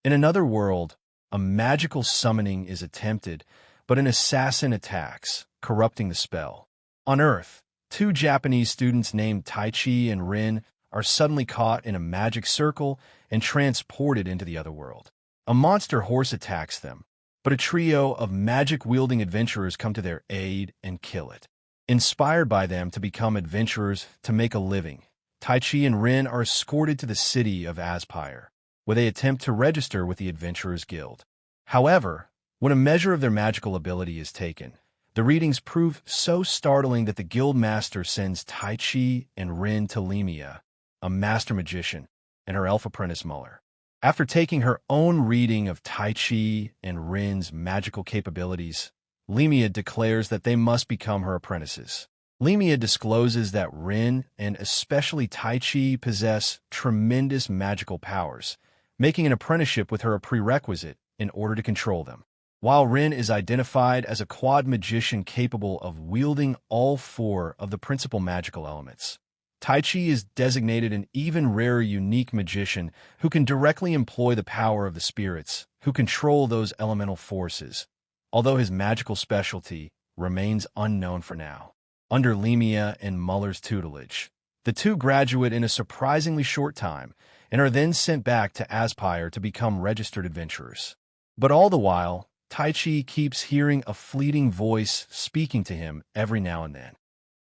In another world, a magical summoning is attempted, but an assassin attacks, corrupting the spell. On Earth, two Japanese students named Taichi and Rin are suddenly caught in a magic circle and transported into the other world. A monster horse attacks them, but a trio of magic-wielding adventurers come to their aid and kill it. Inspired by them to become adventurers to make a living, Taichi and Rin are escorted to the city of Aspire, where they attempt to register with the Adventurers Guild. However, when a measure of their magical ability is taken, the readings prove so startling that the guild master sends Taichi and Rin to Lemia, a master magician, and her elf apprentice Muller. After taking her own reading of Taichi and Rin's magical capabilities, Lemia declares that they must become her apprentices. Lemia discloses that Rin and especially Taichi possess tremendous magical powers, making an apprenticeship with her a prerequisite in order to control them. While Rin is identified as a quad magician capable of wielding all four of the principal magical elements, Taichi is designated an even rarer unique magician who can directly employ the power of the spirits who control those elemental forces, although his magical specialty remains unknown for now. Under Lemia and Muller's tutelage, the two graduate in a surprisingly short time and are then sent back to Aspire to become registered adventurers. But all the while, Taichi keeps hearing a fleeting voice speaking to him every now and then.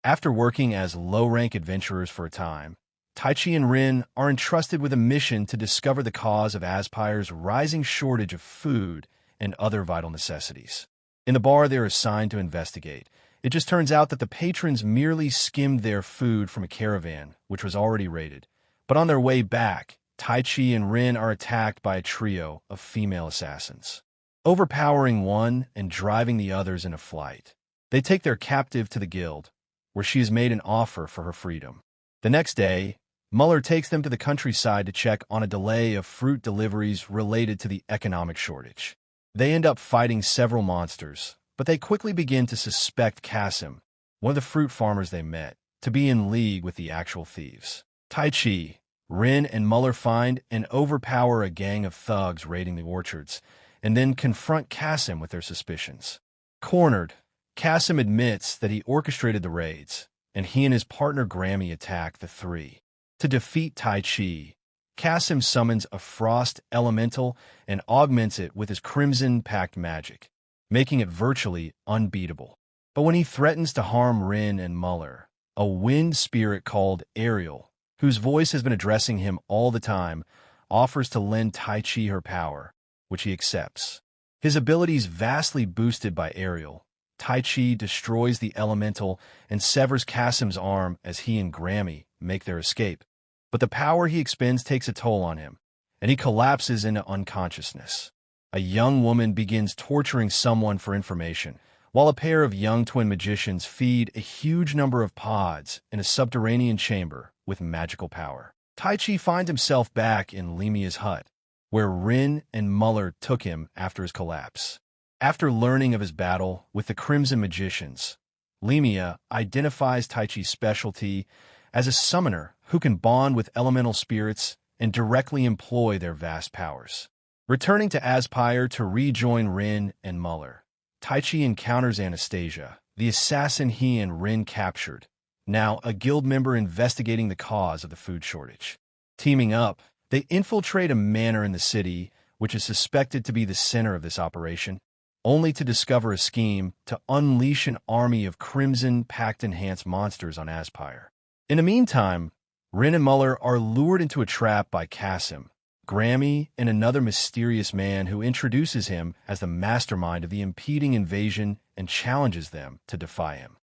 After working as low-rank adventurers for a time, Taichi and Rin are entrusted with a mission to discover the cause of Aspire's rising shortage of food and other vital necessities. In the bar they are assigned to investigate, it just turns out that the patrons merely skimmed their food from a caravan, which was already raided. But on their way back, Taichi and Rin are attacked by a trio of female assassins, overpowering one and driving the others into flight. They take their captive to the guild, where she is made an offer for her freedom. The next day, Muller takes them to the countryside to check on a delay of fruit deliveries related to the economic shortage. They end up fighting several monsters, but they quickly begin to suspect Kasim, one of the fruit farmers they met, to be in league with the actual thieves. Taichi, Rin, and Muller find and overpower a gang of thugs raiding the orchards, and then confront Kasim with their suspicions. Cornered, Kasim admits that he orchestrated the raids, and he and his partner Grammy attack the three. To defeat Taichi, Kasim summons a frost elemental and augments it with his crimson pact magic, making it virtually unbeatable. But when he threatens to harm Rin and Muller, a wind spirit called Ariel, whose voice has been addressing him all the time, offers to lend Taichi her power, which he accepts. His abilities vastly boosted by Ariel, Taichi destroys the elemental and severs Kasim's arm as he and Grammy make their escape. But the power he expends takes a toll on him, and he collapses into unconsciousness. A young woman begins torturing someone for information, while a pair of young twin magicians feed a huge number of pods in a subterranean chamber with magical power. Taichi finds himself back in Lemia's hut, where Rin and Muller took him after his collapse. After learning of his battle with the Crimson Magicians, Lemia identifies Taichi's specialty as a summoner who can bond with elemental spirits and directly employ their vast powers. Returning to Aspire to rejoin Rin and Muller, Taichi encounters Anastasia, the assassin he and Rin captured, now a guild member investigating the cause of the food shortage. Teaming up, they infiltrate a manor in the city, which is suspected to be the center of this operation, only to discover a scheme to unleash an army of Crimson Pact-enhanced monsters on Aspire. In the meantime, Rin and Muller are lured into a trap by Kasim, Grammy, and another mysterious man who introduces him as the mastermind of the impeding invasion and challenges them to defy him.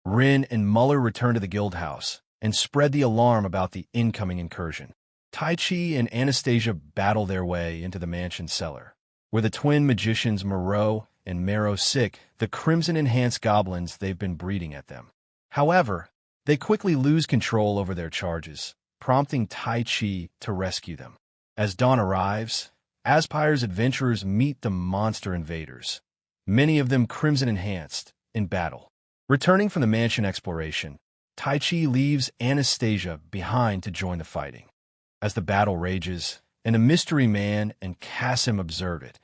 Rin and Muller return to the guild house and spread the alarm about the incoming incursion. Taichi and Anastasia battle their way into the mansion's cellar, where the twin magicians Moreau and Marrow sick the crimson-enhanced goblins they've been breeding at them. However, they quickly lose control over their charges, prompting Taichi to rescue them. As dawn arrives, Aspire's adventurers meet the monster invaders, many of them crimson-enhanced, in battle. Returning from the mansion exploration, Taichi leaves Anastasia behind to join the fighting. As the battle rages, and a mystery man and Cassim observe it.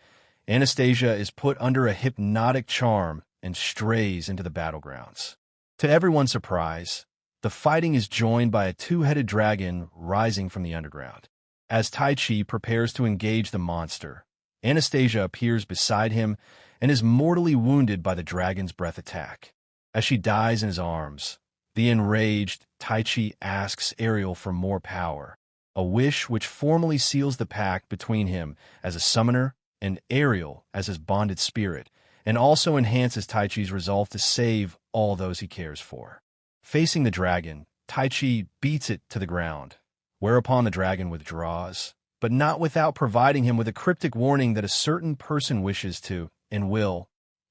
Anastasia is put under a hypnotic charm and strays into the battlegrounds. To everyone's surprise, the fighting is joined by a two-headed dragon rising from the underground. As Tai Chi prepares to engage the monster, Anastasia appears beside him and is mortally wounded by the dragon's breath attack. As she dies in his arms, the enraged Tai Chi asks Ariel for more power, a wish which formally seals the pact between him as a summoner and Ariel as his bonded spirit, and also enhances Tai Chi's resolve to save all those he cares for. Facing the dragon, Tai Chi beats it to the ground, whereupon the dragon withdraws, but not without providing him with a cryptic warning that a certain person wishes to, and will,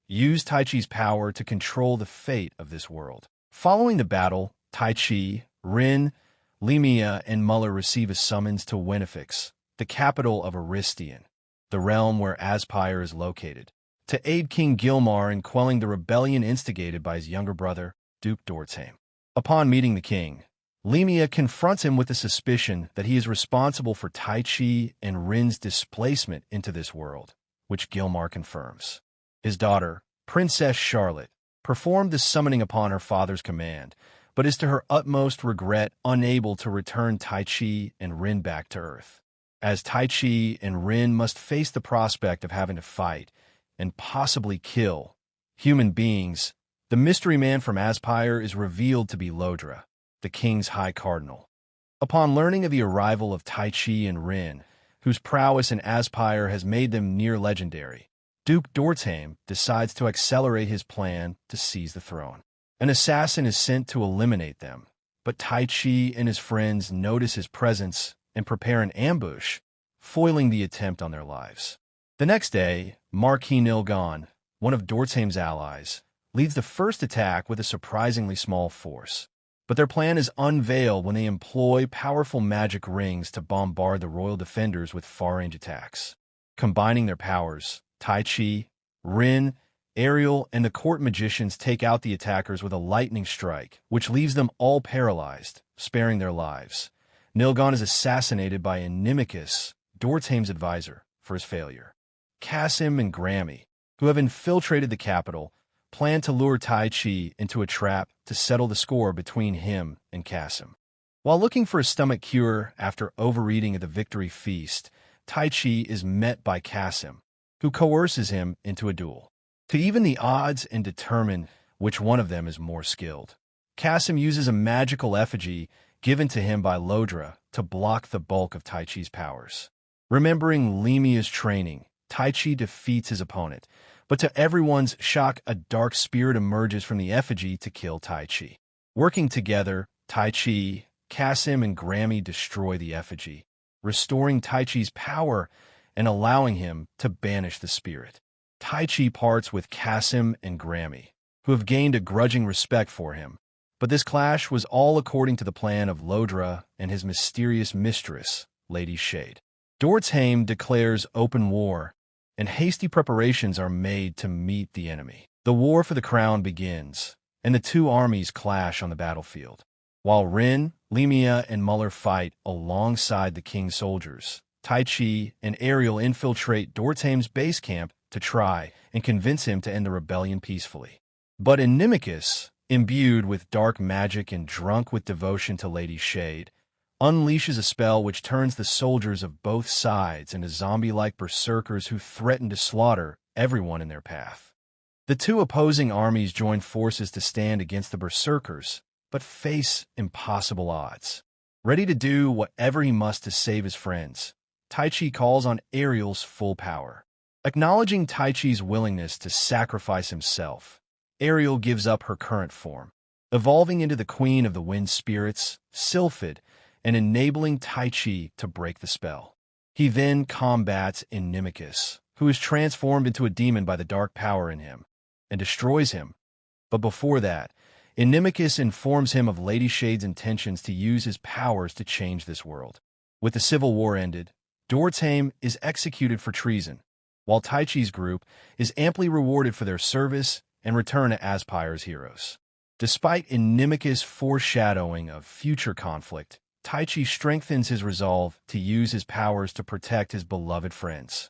use Tai Chi's power to control the fate of this world. Following the battle, Tai Chi, Rin, Lemia, and Muller receive a summons to Winifix, the capital of Aristian, the realm where Aspire is located, to aid King Gilmar in quelling the rebellion instigated by his younger brother, Duke Dortsheim. Upon meeting the king, Lemia confronts him with the suspicion that he is responsible for Tai Chi and Rin's displacement into this world, which Gilmar confirms. His daughter, Princess Charlotte, performed the summoning upon her father's command, but is to her utmost regret unable to return Tai Chi and Rin back to Earth. As Tai Chi and Rin must face the prospect of having to fight, and possibly kill, human beings, the mystery man from Aspire is revealed to be Lodra, the king's high cardinal. Upon learning of the arrival of Tai Chi and Rin, whose prowess in Aspire has made them near legendary, Duke Dortsheim decides to accelerate his plan to seize the throne. An assassin is sent to eliminate them, but Tai Chi and his friends notice his presence and prepare an ambush, foiling the attempt on their lives. The next day, Marquis Nilgon, one of Dortsheim's allies, leads the first attack with a surprisingly small force. But their plan is unveiled when they employ powerful magic rings to bombard the royal defenders with far-range attacks. Combining their powers, Tai Chi, Rin, Ariel, and the court magicians take out the attackers with a lightning strike, which leaves them all paralyzed, sparing their lives. Nilgon is assassinated by Inimicus, Dortsheim's advisor, for his failure. Cassim and Grammy, who have infiltrated the capital, plan to lure Tai Chi into a trap to settle the score between him and Cassim. While looking for a stomach cure after overeating at the victory feast, Tai Chi is met by Cassim, who coerces him into a duel, to even the odds and determine which one of them is more skilled. Cassim uses a magical effigy given to him by Lodra to block the bulk of Tai Chi's powers. Remembering Lemia's training, Tai Chi defeats his opponent, but to everyone's shock, a dark spirit emerges from the effigy to kill Tai Chi. Working together, Tai Chi, Cassim, and Grammy destroy the effigy, restoring Tai Chi's power and allowing him to banish the spirit. Tai Chi parts with Cassim and Grammy, who have gained a grudging respect for him, but this clash was all according to the plan of Lodra and his mysterious mistress, Lady Shade. Dortsheim declares open war, and hasty preparations are made to meet the enemy. The war for the crown begins, and the two armies clash on the battlefield. While Rin, Lemia, and Muller fight alongside the king's soldiers, Tai Chi and Ariel infiltrate Dortsheim's base camp to try and convince him to end the rebellion peacefully. But Inimicus, imbued with dark magic and drunk with devotion to Lady Shade, unleashes a spell which turns the soldiers of both sides into zombie-like berserkers who threaten to slaughter everyone in their path. The two opposing armies join forces to stand against the berserkers, but face impossible odds. Ready to do whatever he must to save his friends, Tai Chi calls on Ariel's full power. Acknowledging Tai Chi's willingness to sacrifice himself, Ariel gives up her current form, evolving into the Queen of the Wind Spirits, Sylphid, and enabling Tai Chi to break the spell. He then combats Inimicus, who is transformed into a demon by the dark power in him, and destroys him. But before that, Inimicus informs him of Lady Shade's intentions to use his powers to change this world. With the civil war ended, Dortsheim is executed for treason, while Tai Chi's group is amply rewarded for their service and return to Aspire's heroes. Despite Inimicus' foreshadowing of future conflict, Taichi strengthens his resolve to use his powers to protect his beloved friends.